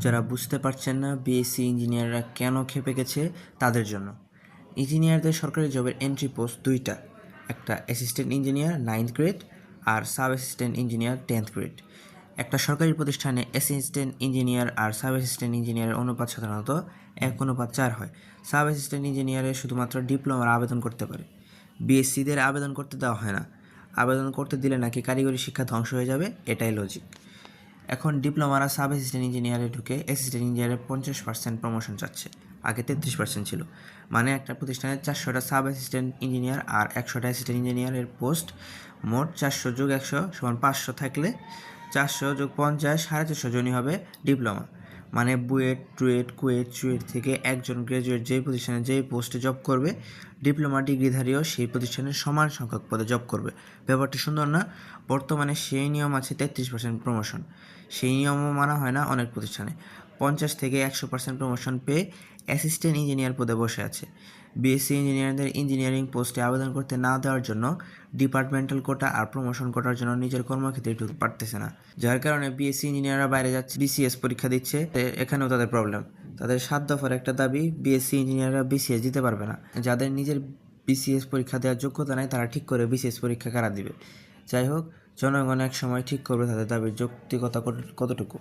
যারা বুঝতে পারছেন না বিএসসি ইঞ্জিনিয়াররা কেন খেপে গেছে তাদের জন্য। ইঞ্জিনিয়ারদের সরকারি জবের এন্ট্রি পোস্ট দুইটা, একটা অ্যাসিস্ট্যান্ট ইঞ্জিনিয়ার 9th গ্রেড আর sub assistant engineer 10th grade. একটা সরকারি প্রতিষ্ঠানে অ্যাসিস্ট্যান্ট ইঞ্জিনিয়ার আর সাব অ্যাসিস্ট্যান্ট ইঞ্জিনিয়ারের অনুপাত সাধারণত 1:4 হয়। সাব অ্যাসিস্ট্যান্ট ইঞ্জিনিয়ারে শুধুমাত্র ডিপ্লোমার আবেদন করতে পারে, বিএসসিদের আবেদন করতে দেওয়া হয় না। আবেদন করতে দিলে নাকি কারিগরি শিক্ষা ধ্বংস হয়ে যাবে, এটাই লজিক। এখন ডিপ্লোমারা সাব অ্যাসিস্ট্যান্ট ইঞ্জিনিয়ারে ঢুকে অ্যাসিস্ট্যান্ট ইঞ্জিনিয়ারের 50% প্রমোশন চাচ্ছে, আগে 33% ছিল। মানে একটা প্রতিষ্ঠানে 400টা সাব অ্যাসিস্ট্যান্ট ইঞ্জিনিয়ার আর 100টা অ্যাসিস্ট্যান্ট ইঞ্জিনিয়ারের পোস্ট, মোট 400 + 100 = 500 থাকলে 400 + 50 450 জনই হবে ডিপ্লোমা। মানে বুয়েট, টুয়েট, কুয়েট, চুয়েট থেকে একজন গ্র্যাজুয়েট যেই প্রতিষ্ঠানে যেই পোস্টে জব করবে, ডিপ্লোমা ডিগ্রিধারীও সেই প্রতিষ্ঠানের সমান সংখ্যক পদে জব করবে। ব্যাপারটি সুন্দর না? বর্তমানে সেই নিয়ম আছে 33% প্রমোশন, সেই নিয়মও মানা হয় না অনেক প্রতিষ্ঠানে। 50 থেকে 100% প্রমোশন পেয়ে অ্যাসিস্ট্যান্ট ইঞ্জিনিয়ার পদে বসে আছে। বিএসসি ইঞ্জিনিয়ারদের ইঞ্জিনিয়ারিং পোস্টে আবেদন করতে না দেওয়ার জন্য ডিপার্টমেন্টাল কোটা আর প্রমোশন কোটার জন্য নিজের কর্মক্ষেত্রে ঢুকতে পারতেছে না, যার কারণে বিএসসি ইঞ্জিনিয়াররা বাইরে যাচ্ছে, বিসিএস পরীক্ষা দিচ্ছে। এখানেও তাদের প্রবলেম। তাদের 7 দফার একটা দাবি, বিএসসি ইঞ্জিনিয়াররা বিসিএস দিতে পারবে না। যাদের নিজের বিসিএস পরীক্ষা দেওয়ার যোগ্যতা নাই তারা ঠিক করে বিসিএস পরীক্ষা কারা দিবে। যাই হোক, জনগণ এক সময় ঠিক করবে তাদের দাবির যৌক্তিকতা কতটুকু।